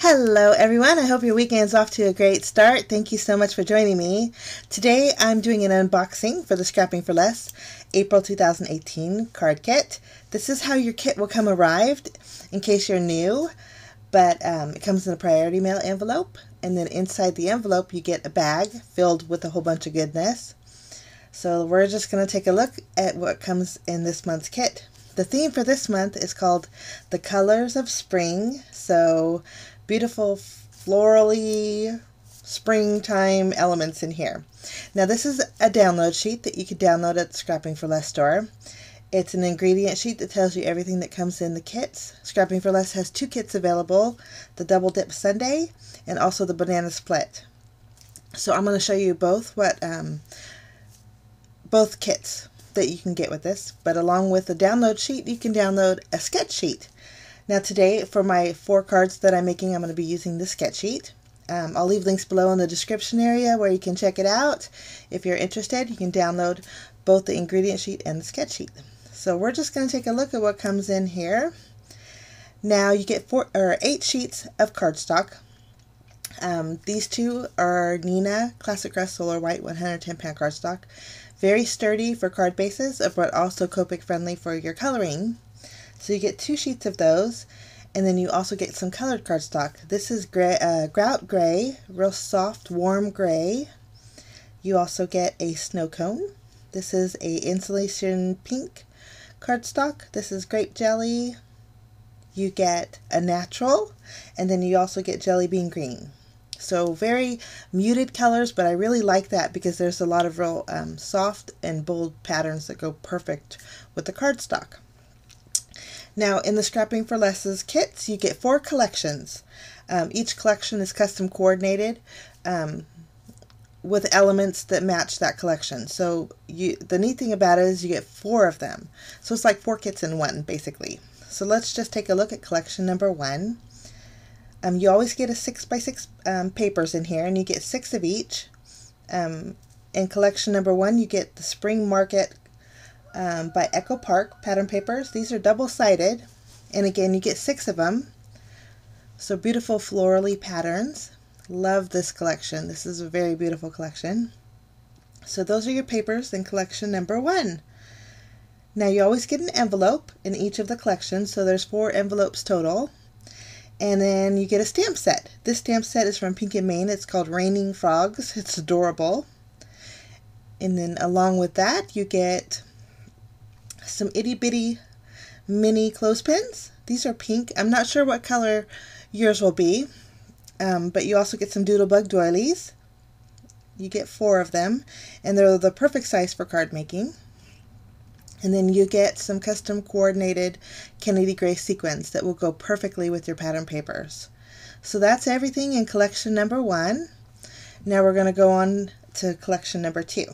Hello everyone, I hope your weekend's off to a great start. Thank you so much for joining me. Today I'm doing an unboxing for the Scrapping for Less April 2018 card kit. This is how your kit will come arrived in case you're new, but it comes in a priority mail envelope, and then inside the envelope you get a bag filled with a whole bunch of goodness. So we're just going to take a look at what comes in this month's kit. The theme for this month is called The Colors of Spring, so beautiful florally springtime elements in here. Now this is a download sheet that you can download at the Scrapping for Less store. It's an ingredient sheet that tells you everything that comes in the kits. Scrapping for Less has two kits available, the Double Dip Sundae and also the Banana Split. So I'm going to show you both kits that you can get with this, but along with the download sheet you can download a sketch sheet. Now today, for my 4 cards that I'm making, I'm going to be using the sketch sheet. I'll leave links below in the description area where you can check it out. If you're interested, you can download both the ingredient sheet and the sketch sheet. So we're just going to take a look at what comes in here. Now you get 8 sheets of cardstock. These two are Nina Classic Grass Solar White 110 pound cardstock. Very sturdy for card bases, but also Copic friendly for your coloring. So you get 2 sheets of those, and then you also get some colored cardstock. This is grout gray, real soft, warm gray. You also get a snow cone. This is a insulation pink cardstock. This is grape jelly. You get a natural, and then you also get jelly bean green. So very muted colors, but I really like that because there's a lot of real soft and bold patterns that go perfect with the cardstock. Now in the Scrapping for Less's kits you get 4 collections. Each collection is custom coordinated with elements that match that collection. So the neat thing about it is you get 4 of them. So it's like 4 kits in one basically. So let's just take a look at collection number 1. You always get a 6x6 papers in here, and you get 6 of each. In collection number 1 you get the Spring Market by Echo Park pattern papers. These are double-sided, and again you get 6 of them. So beautiful florally patterns. Love this collection. This is a very beautiful collection. So those are your papers in collection number 1. Now you always get an envelope in each of the collections, so there's 4 envelopes total. And then you get a stamp set. This stamp set is from Pink and Maine. It's called Raining Frogs. It's adorable. And then along with that you get some itty bitty mini clothespins. These are pink. I'm not sure what color yours will be, but you also get some doodlebug doilies. You get 4 of them, and they're the perfect size for card making. And then you get some custom coordinated Kennedy Gray sequins that will go perfectly with your pattern papers. So that's everything in collection number 1. Now we're going to go on to collection number 2.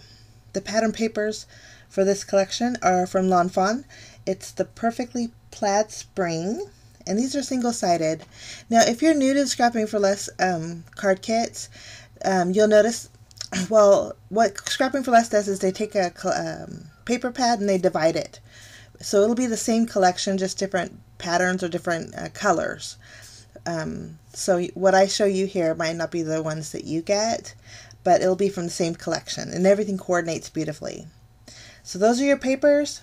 The pattern papers for this collection are from Lawn Fawn. It's the Perfectly Plaid Spring, and these are single-sided. Now if you're new to Scrapping for Less card kits, you'll notice, well, what Scrapping for Less does is they take a paper pad and they divide it. So it'll be the same collection, just different patterns or different colors. So what I show you here might not be the ones that you get, but it'll be from the same collection, and everything coordinates beautifully. So those are your papers,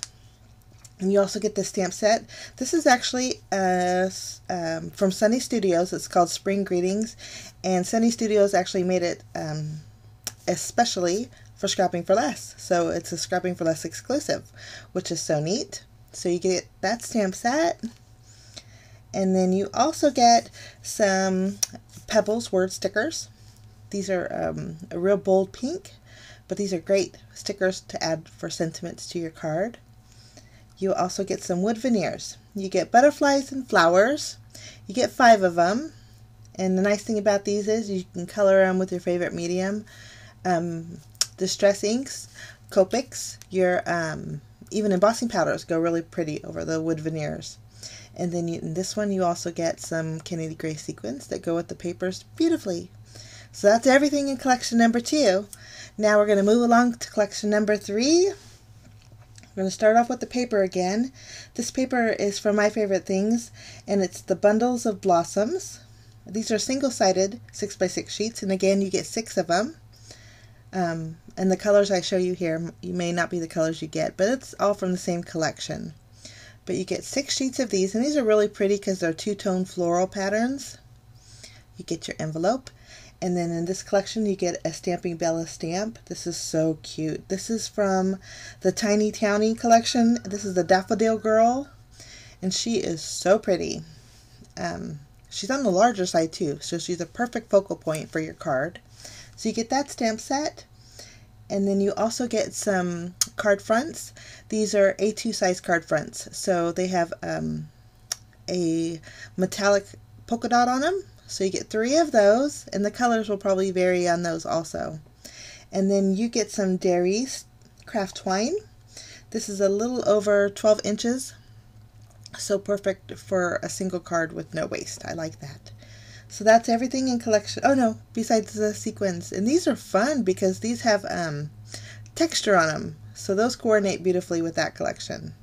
and you also get the stamp set. This is actually from Sunny Studios. It's called Spring Greetings, and Sunny Studios actually made it especially for Scrapping for Less. So it's a Scrapping for Less exclusive, which is so neat. So you get that stamp set, and then you also get some Pebbles word stickers. These are a real bold pink, but these are great stickers to add for sentiments to your card. You also get some wood veneers. You get butterflies and flowers. You get 5 of them, and the nice thing about these is you can color them with your favorite medium. Distress inks, Copics, your even embossing powders go really pretty over the wood veneers. And then in this one you also get some Kennedy Gray sequins that go with the papers beautifully. So that's everything in collection number 2. Now we're going to move along to collection number 3. We're going to start off with the paper again. This paper is from My Favorite Things, and it's the Bundles of Blossoms. These are single-sided 6x6 sheets, and again, you get 6 of them. And the colors I show you here, you may not be the colors you get, but it's all from the same collection. But you get 6 sheets of these, and these are really pretty because they're two-tone floral patterns. You get your envelope, and then in this collection you get a Stamping Bella stamp. This is so cute. This is from the Tiny Townie collection. This is the Daffodil Girl, and she is so pretty. She's on the larger side too, so she's a perfect focal point for your card. So you get that stamp set, and then you also get some card fronts. These are A2 size card fronts, so they have a metallic polka dot on them. So you get 3 of those, and the colors will probably vary on those also. And then you get some Dairies craft twine. This is a little over 12 inches, so perfect for a single card with no waste. I like that. So that's everything in collection. Oh no, besides the sequins. And these are fun because these have texture on them. So those coordinate beautifully with that collection.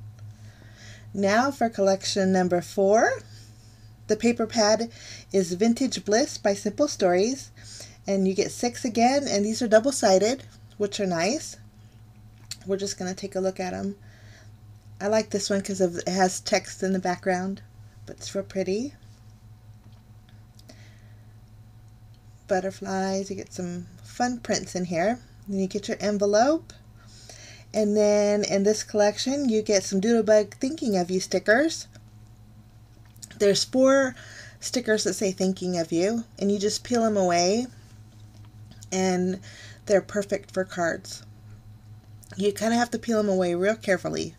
Now for collection number 4. The paper pad is Vintage Bliss by Simple Stories. And you get 6 again, and these are double-sided, which are nice. We're just going to take a look at them. I like this one because it has text in the background, but it's real pretty. Butterflies, you get some fun prints in here. Then you get your envelope, and then in this collection you get some Doodlebug Thinking of You stickers. There's 4 stickers that say thinking of you, and you just peel them away, and they're perfect for cards. You kind of have to peel them away real carefully,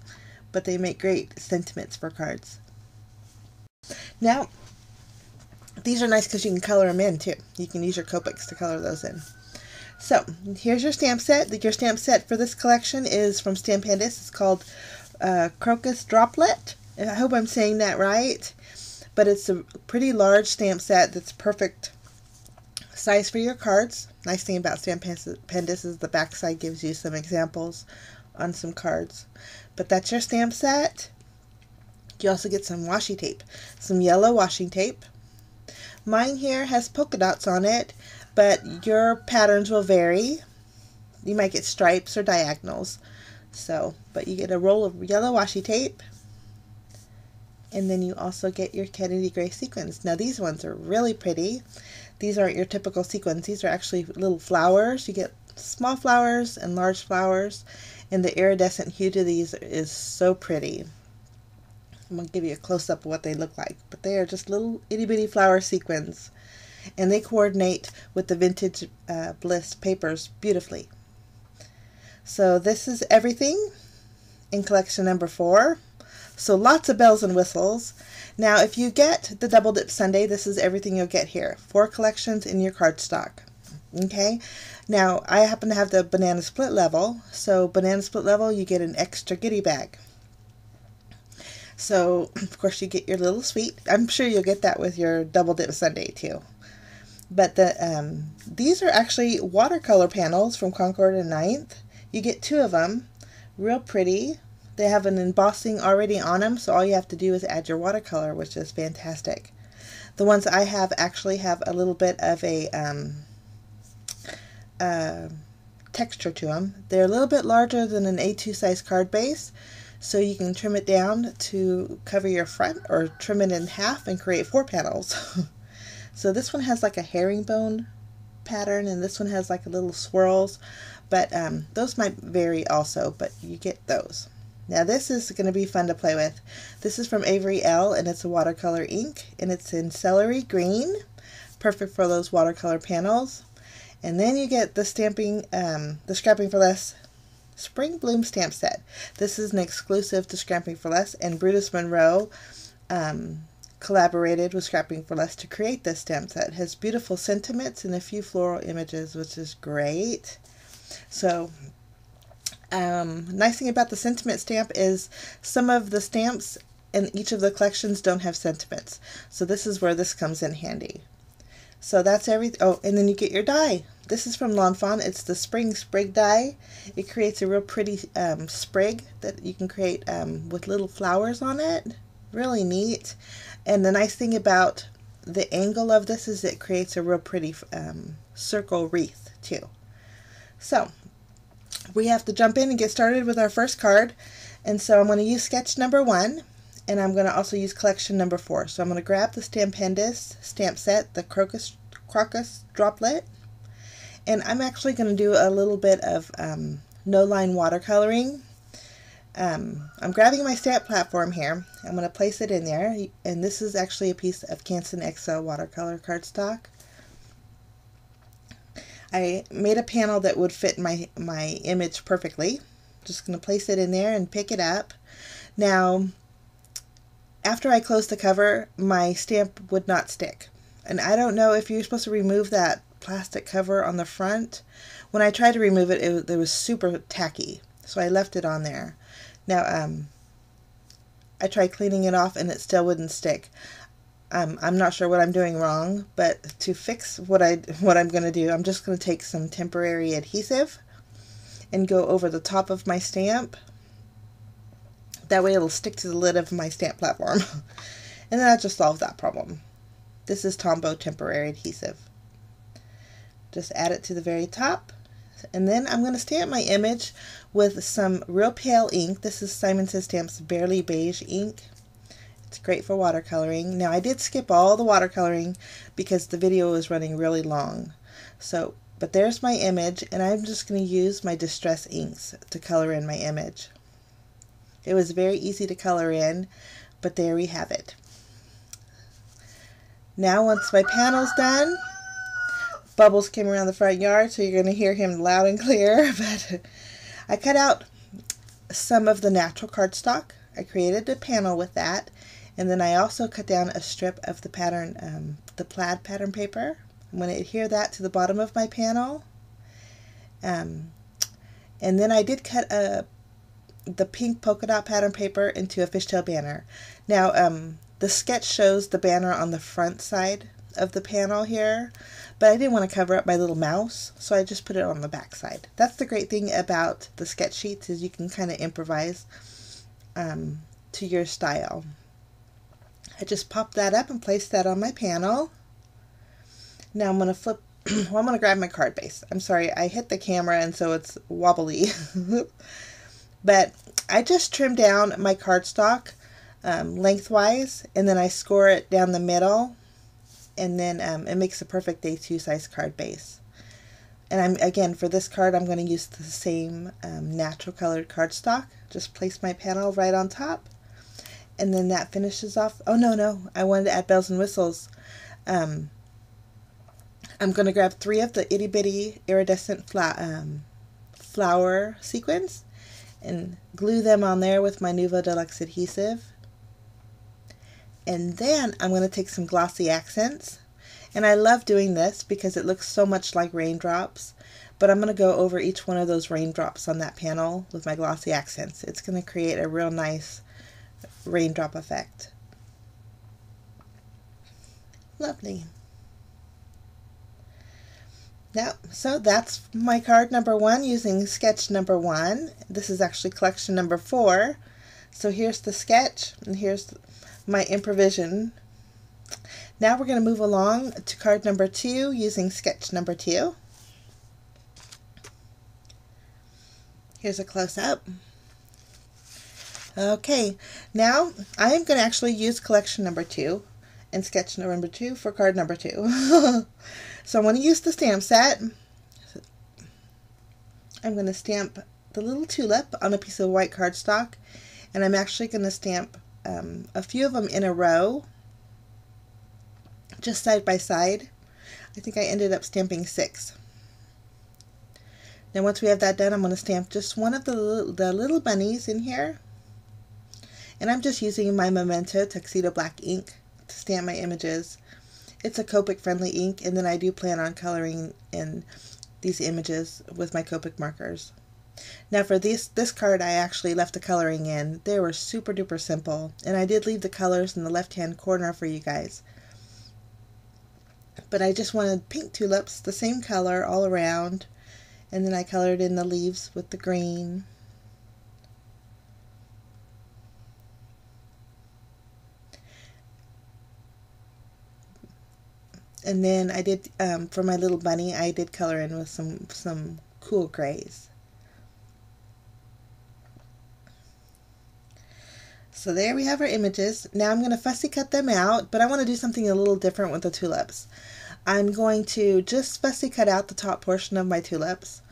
but they make great sentiments for cards. Now, these are nice because you can color them in too. You can use your Copics to color those in. So, here's your stamp set. Your stamp set for this collection is from Stampendous. It's called Crocus Droplet. I hope I'm saying that right. But it's a pretty large stamp set that's perfect size for your cards. Nice thing about Stampendous is the back side gives you some examples on some cards. But that's your stamp set. You also get some washi tape. Some yellow washi tape. Mine here has polka dots on it, but your patterns will vary. You might get stripes or diagonals. So, but you get a roll of yellow washi tape. And then you also get your Kennedy Gray sequins. Now these ones are really pretty. These aren't your typical sequins. These are actually little flowers. You get small flowers and large flowers. And the iridescent hue to these is so pretty. I'm going to give you a close-up of what they look like. But they are just little itty-bitty flower sequins. And they coordinate with the Vintage Bliss papers beautifully. So this is everything in collection number 4. So lots of bells and whistles. Now if you get the Double Dip Sunday, this is everything you'll get here. 4 collections in your cardstock. Okay. Now I happen to have the Banana Split level. So Banana Split level, you get an extra goodie bag. So of course you get your little sweet. I'm sure you'll get that with your Double Dip Sunday too. But these are actually watercolor panels from Concord and 9th. You get 2 of them. Real pretty. They have an embossing already on them, so all you have to do is add your watercolor, which is fantastic. The ones I have actually have a little bit of a texture to them. They're a little bit larger than an A2 size card base, so you can trim it down to cover your front or trim it in half and create 4 panels. So this one has like a herringbone pattern, and this one has like a little swirls, but those might vary also, but you get those. Now this is going to be fun to play with. This is from Avery L, and it's a watercolor ink, and it's in celery green. Perfect for those watercolor panels. And then you get the Scrapping for Less Spring Bloom stamp set. This is an exclusive to Scrapping for Less, and Brutus Monroe collaborated with Scrapping for Less to create this stamp set. It has beautiful sentiments and a few floral images, which is great. So nice thing about the sentiment stamp is some of the stamps in each of the collections don't have sentiments. So this is where this comes in handy. So that's everything. Oh, and then you get your die. This is from L'Enfant. It's the Spring Sprig die. It creates a real pretty sprig that you can create with little flowers on it. Really neat. And the nice thing about the angle of this is it creates a real pretty circle wreath too. So we have to jump in and get started with our first card. And so I'm going to use sketch number 1, and I'm going to also use collection number 4. So I'm going to grab the Stampendous stamp set, the Crocus Droplet, and I'm actually going to do a little bit of no-line watercoloring. I'm grabbing my stamp platform here. I'm going to place it in there, and this is actually a piece of Canson XL watercolor cardstock. I made a panel that would fit my image perfectly. Just going to place it in there and pick it up. Now, after I close the cover, my stamp would not stick. And I don't know if you're supposed to remove that plastic cover on the front. When I tried to remove it, it was super tacky, so I left it on there. Now, I tried cleaning it off and it still wouldn't stick. I'm not sure what I'm doing wrong, but to fix what I'm going to do, I'm just going to take some temporary adhesive and go over the top of my stamp. That way it'll stick to the lid of my stamp platform. And then I'll just solve that problem. This is Tombow temporary adhesive. Just add it to the very top. And then I'm going to stamp my image with some real pale ink. This is Simon Says Stamp's Barely Beige ink. It's great for watercoloring. Now, I did skip all the watercoloring because the video was running really long. But there's my image, and I'm just going to use my Distress inks to color in my image. It was very easy to color in, but there we have it. Now, once my panel's done, Bubbles came around the front yard, so you're going to hear him loud and clear. But I cut out some of the natural cardstock. I created a panel with that, and then I also cut down a strip of the pattern, the plaid pattern paper. I'm going to adhere that to the bottom of my panel. And then I did cut the pink polka dot pattern paper into a fishtail banner. Now, the sketch shows the banner on the front side of the panel here, but I didn't want to cover up my little mouse, so I just put it on the back side. That's the great thing about the sketch sheets, is you can kind of improvise to your style. I just popped that up and placed that on my panel. Now I'm going to flip, well, I'm going to grab my card base. I'm sorry, I hit the camera and so it's wobbly. But I just trimmed down my cardstock lengthwise, and then I score it down the middle, and then it makes a perfect A2 size card base. And again, for this card, I'm going to use the same natural colored cardstock. Just place my panel right on top, and then that finishes off. Oh, no, I wanted to add bells and whistles. I'm going to grab 3 of the itty bitty iridescent flower sequins and glue them on there with my Nuvo Deluxe adhesive. And then I'm going to take some glossy accents. And I love doing this because it looks so much like raindrops. But I'm going to go over each one of those raindrops on that panel with my glossy accents. It's going to create a real nice raindrop effect. Lovely. Now, so that's my card number 1 using sketch number 1. This is actually collection number 4. So here's the sketch, and here's my improvisation. Now we're going to move along to card number 2 using sketch number 2. Here's a close-up. Okay, now I am going to actually use collection number 2 and sketch number 2 for card number 2. So I'm going to use the stamp set. I'm going to stamp the little tulip on a piece of white cardstock, and I'm actually going to stamp a few of them in a row, just side by side. I think I ended up stamping 6. Now once we have that done, I'm going to stamp just one of the little bunnies in here, and I'm just using my Memento Tuxedo Black ink to stamp my images. It's a Copic friendly ink, and then I do plan on coloring in these images with my Copic markers. Now for this card, I actually left the coloring in. They were super duper simple, and I did leave the colors in the left hand corner for you guys. But I just wanted pink tulips, the same color all around, and then I colored in the leaves with the green. And then I did, for my little bunny, I did color in with some cool grays. So there we have our images. Now I'm going to fussy cut them out, but I want to do something a little different with the tulips. I'm going to just fussy cut out the top portion of my tulips,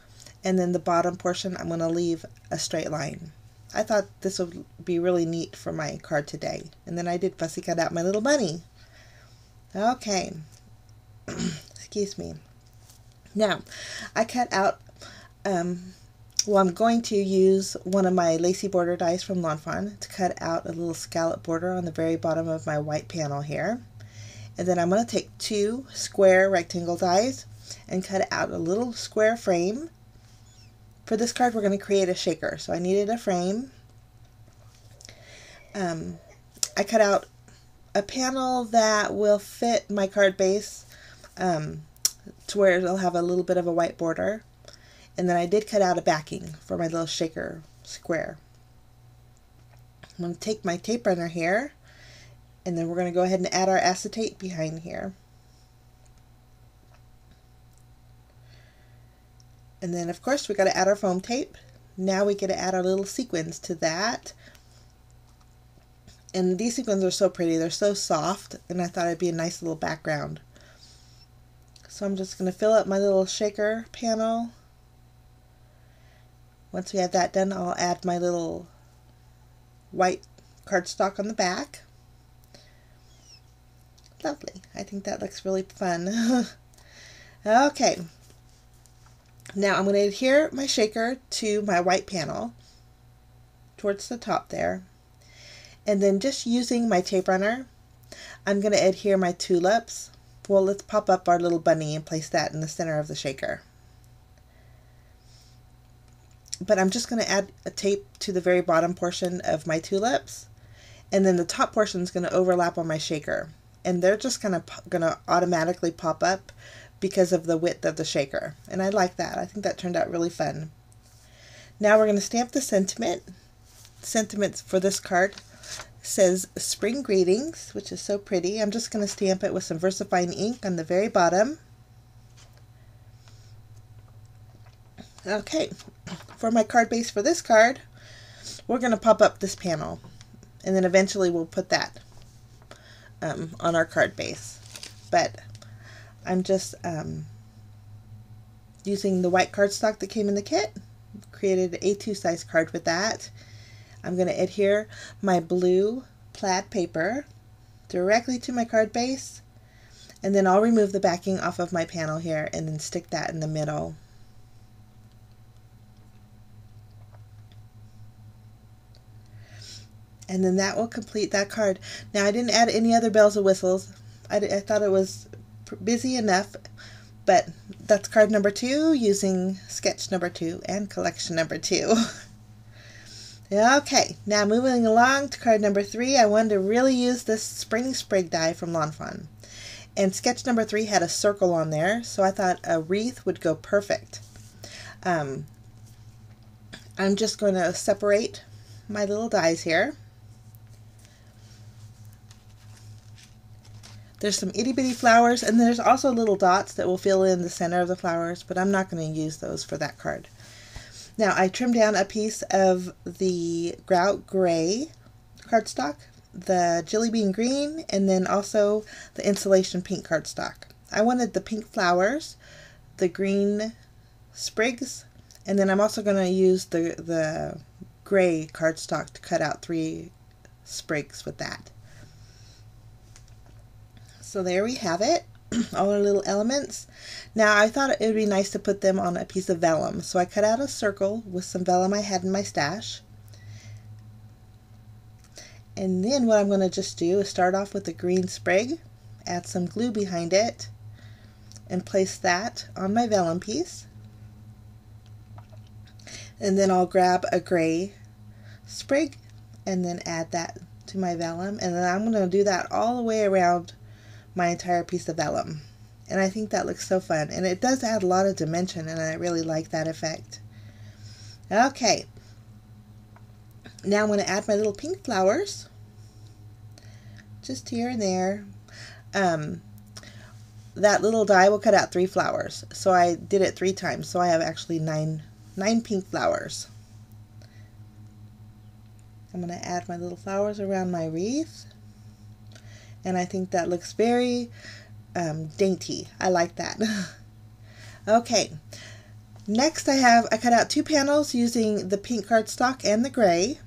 and then the bottom portion I'm going to leave a straight line. I thought this would be really neat for my card today. And then I did fussy cut out my little bunny. Okay. Excuse me. Now, I cut out, well, I'm going to use one of my lacy border dies from Lawn Fawn to cut out a little scallop border on the very bottom of my white panel here. And then I'm going to take 2 square rectangle dies and cut out a little square frame. For this card, we're going to create a shaker, so I needed a frame. I cut out a panel that will fit my card base to where it'll have a little bit of a white border. And then I did cut out a backing for my little shaker square. I'm going to take my tape runner here, and then we're going to go ahead and add our acetate behind here. And then of course we got to add our foam tape. Now we get to add our little sequins to that. And these sequins are so pretty, they're so soft, and I thought it'd be a nice little background. So I'm just going to fill up my little shaker panel. Once we have that done, I'll add my little white cardstock on the back. Lovely. I think that looks really fun. Okay. Now I'm going to adhere my shaker to my white panel towards the top there. And then just using my tape runner, I'm going to adhere my tulips. Well, let's pop up our little bunny and place that in the center of the shaker. But I'm just going to add a tape to the very bottom portion of my tulips, and then the top portion is going to overlap on my shaker, and they're just going to automatically pop up because of the width of the shaker, and I like that. I think that turned out really fun. Now we're going to stamp the sentiment. Sentiments for this card says Spring Greetings, which is so pretty. I'm just going to stamp it with some VersaFine ink on the very bottom. Okay, for my card base for this card, we're going to pop up this panel, and then eventually we'll put that on our card base. But I'm just using the white cardstock that came in the kit, created an A2 size card with that. I'm going to adhere my blue plaid paper directly to my card base, and then I'll remove the backing off of my panel here and then stick that in the middle. And then that will complete that card. Now I didn't add any other bells or whistles. I thought it was busy enough, but that's card number 2 using sketch number 2 and collection number 2. Okay, now moving along to card number 3, I wanted to really use this Spring Sprig die from Lawn Fawn. And sketch number 3 had a circle on there, so I thought a wreath would go perfect. I'm just going to separate my little dies here. There's some itty bitty flowers, and there's also little dots that will fill in the center of the flowers, but I'm not going to use those for that card. Now I trimmed down a piece of the Grout Gray cardstock, the Jelly Bean Green, and then also the Insulation Pink cardstock. I wanted the pink flowers, the green sprigs, and then I'm also going to use the gray cardstock to cut out 3 sprigs with that. So there we have it, all our little elements. Now I thought it would be nice to put them on a piece of vellum, so I cut out a circle with some vellum I had in my stash. And then what I'm going to just do is start off with the green sprig, add some glue behind it, and place that on my vellum piece. And then I'll grab a gray sprig and then add that to my vellum, and then I'm going to do that all the way around my entire piece of vellum. And I think that looks so fun, and it does add a lot of dimension, and I really like that effect. Okay, now I'm going to add my little pink flowers just here and there. that little die will cut out 3 flowers. So I did it 3 times. So I have actually nine pink flowers. I'm going to add my little flowers around my wreath. And I think that looks very dainty. I like that. Okay. Next I cut out 2 panels using the pink cardstock and the gray.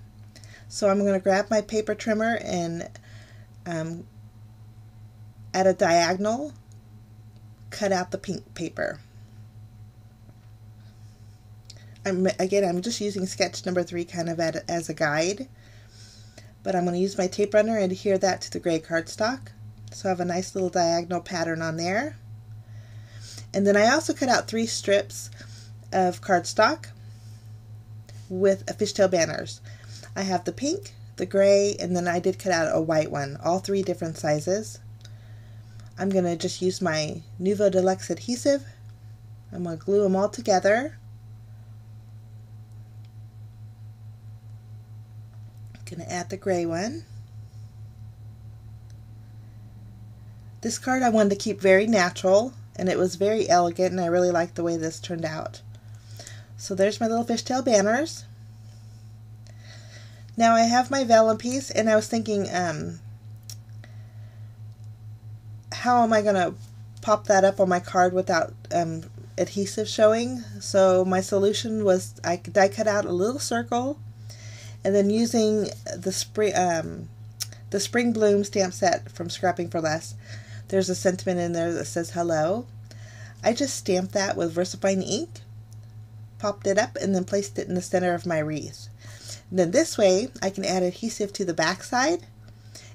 So I'm going to grab my paper trimmer and at a diagonal cut out the pink paper. I'm just using sketch number 3 kind of as a guide, but I'm going to use my tape runner and adhere that to the gray cardstock. So I have a nice little diagonal pattern on there. And then I also cut out 3 strips of cardstock with fishtail banners. I have the pink, the gray, and then I did cut out a white one, all 3 different sizes. I'm going to just use my Nuvo Deluxe adhesive. I'm going to glue them all together. I'm going to add the gray one. This card I wanted to keep very natural, and it was very elegant, and I really liked the way this turned out. So there's my little fishtail banners. Now I have my vellum piece, and I was thinking, how am I going to pop that up on my card without adhesive showing? So my solution was I cut out a little circle, and then using the Spring Bloom stamp set from Scrapping for Less, there's a sentiment in there that says hello. I just stamped that with VersaFine ink, popped it up, and then placed it in the center of my wreath. And then this way I can add adhesive to the back side,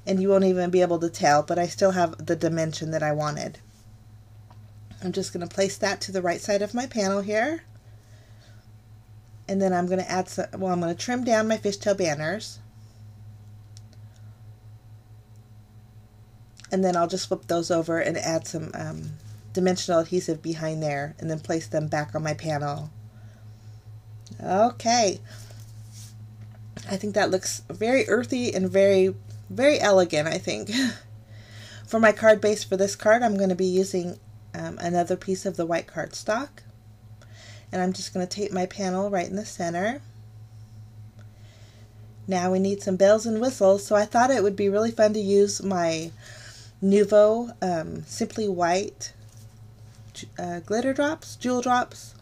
and you won't even be able to tell, but I still have the dimension that I wanted. I'm just going to place that to the right side of my panel here. And then I'm going to add some, I'm going to trim down my fishtail banners. And then I'll just flip those over and add some dimensional adhesive behind there, and then place them back on my panel. Okay. I think that looks very earthy and very elegant, I think. For my card base for this card, I'm going to be using another piece of the white cardstock. And I'm just going to tape my panel right in the center. Now we need some bells and whistles, so I thought it would be really fun to use my Nuvo Simply White glitter drops, jewel drops.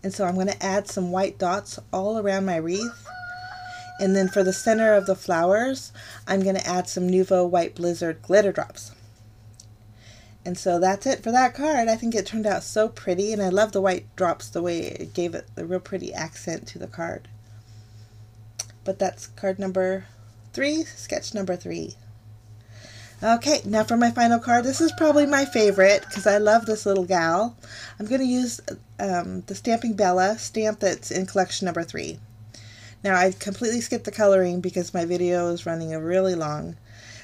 And so I'm going to add some white dots all around my wreath. And then for the center of the flowers, I'm going to add some Nuvo White Blizzard glitter drops. And so that's it for that card. I think it turned out so pretty, and I love the white drops, the way it gave it a real pretty accent to the card. But that's card number 3, sketch number 3. Okay, now for my final card. This is probably my favorite because I love this little gal. I'm going to use the Stamping Bella stamp that's in collection number 3. Now I completely skipped the coloring because my video is running really long.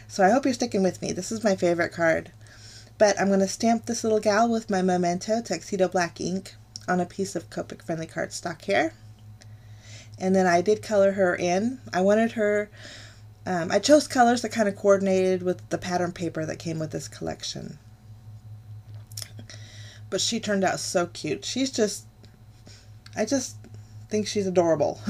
So I hope you're sticking with me. This is my favorite card. But I'm going to stamp this little gal with my Memento Tuxedo Black ink on a piece of Copic friendly cardstock here. And then I did color her in. I wanted her, I chose colors that kind of coordinated with the pattern paper that came with this collection. But she turned out so cute. She's just, I just think she's adorable.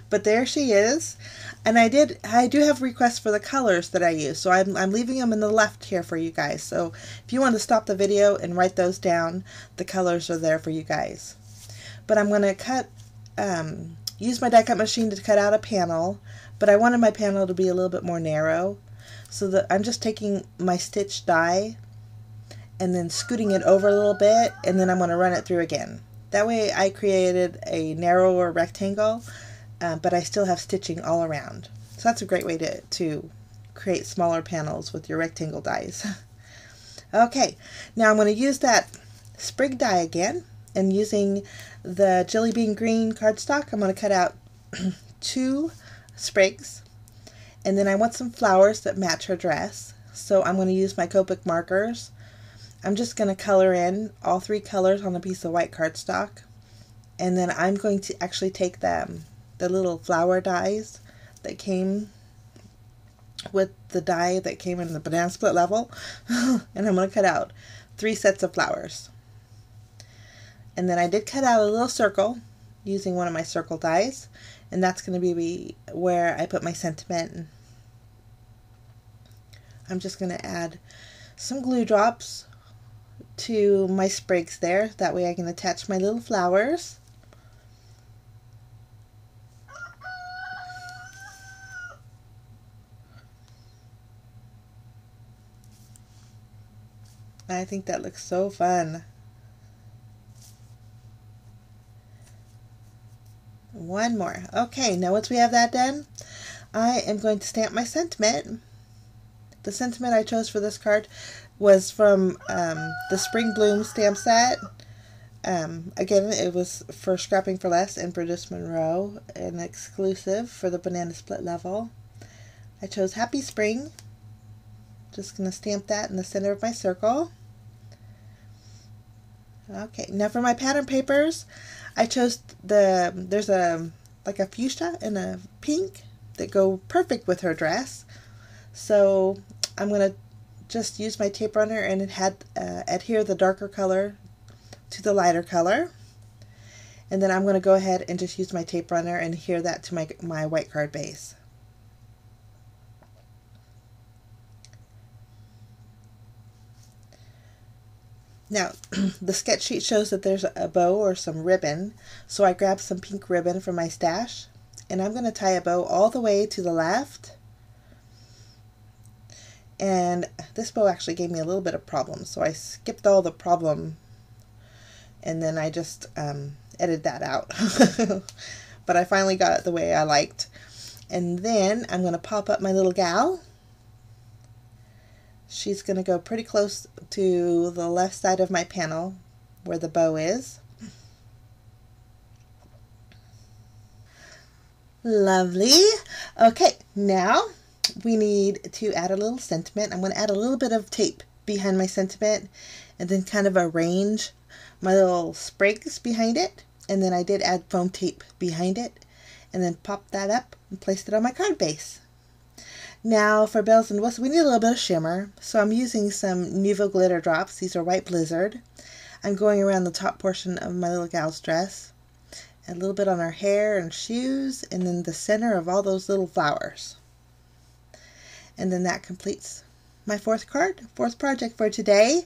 But there she is. And I do have requests for the colors that I use, so I'm leaving them in the left here for you guys. So if you want to stop the video and write those down, the colors are there for you guys. But I'm going to use my die cut machine to cut out a panel, but I wanted my panel to be a little bit more narrow, so that I'm just taking my stitch die and then scooting it over a little bit, and then I'm going to run it through again. That way I created a narrower rectangle, but I still have stitching all around. So that's a great way to create smaller panels with your rectangle dies. Okay, now I'm going to use that sprig die again, and using the Jelly Bean Green cardstock, I'm going to cut out 2 sprigs, and then I want some flowers that match her dress. So I'm going to use my Copic markers. I'm just going to color in all 3 colors on a piece of white cardstock, and then I'm going to actually take the little flower dies that came with the die that came in the banana split level, and I'm going to cut out 3 sets of flowers. And then I did cut out a little circle using one of my circle dies, and that's going to be where I put my sentiment. I'm just going to add some glue drops to my sprigs there. That way I can attach my little flowers. I think that looks so fun. One more. Okay, now once we have that done, I am going to stamp my sentiment. The sentiment I chose for this card was from the Spring Bloom stamp set. Again, it was for Scrapping for Less and Produce Monroe, an exclusive for the banana split level. I chose Happy Spring. Just going to stamp that in the center of my circle. Okay, now for my pattern papers, I chose there's like a fuchsia and a pink that go perfect with her dress. So I'm going to just use my tape runner and adhere the darker color to the lighter color. And then I'm going to go ahead and just use my tape runner and adhere that to my white card base. Now, the sketch sheet shows that there's a bow or some ribbon, so I grabbed some pink ribbon from my stash, and I'm going to tie a bow all the way to the left. And this bow actually gave me a little bit of problems, so I skipped all the problem, and then I just edited that out. But I finally got it the way I liked. And then I'm going to pop up my little gal. She's going to go pretty close to the left side of my panel where the bow is. Lovely. Okay, now we need to add a little sentiment. I'm going to add a little bit of tape behind my sentiment and then kind of arrange my little sprigs behind it. And then I did add foam tape behind it and then pop that up and placed it on my card base. Now for bells and whistles, we need a little bit of shimmer, so I'm using some Nuvo glitter drops. These are White Blizzard. I'm going around the top portion of my little gal's dress, a little bit on her hair and shoes, and then the center of all those little flowers. And then that completes my fourth project for today.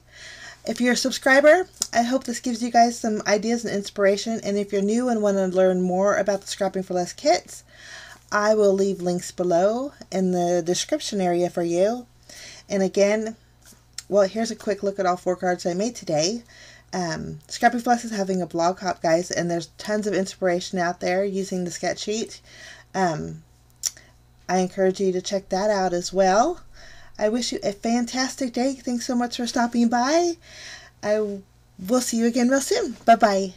If you're a subscriber, I hope this gives you guys some ideas and inspiration, and if you're new and want to learn more about the Scrapping for Less kits, I will leave links below in the description area for you. And again, well, here's a quick look at all 4 cards I made today. Scrapping for Less is having a blog hop, guys, and there's tons of inspiration out there using the sketch sheet. I encourage you to check that out as well. I wish you a fantastic day. Thanks so much for stopping by. I will see you again real soon. Bye-bye.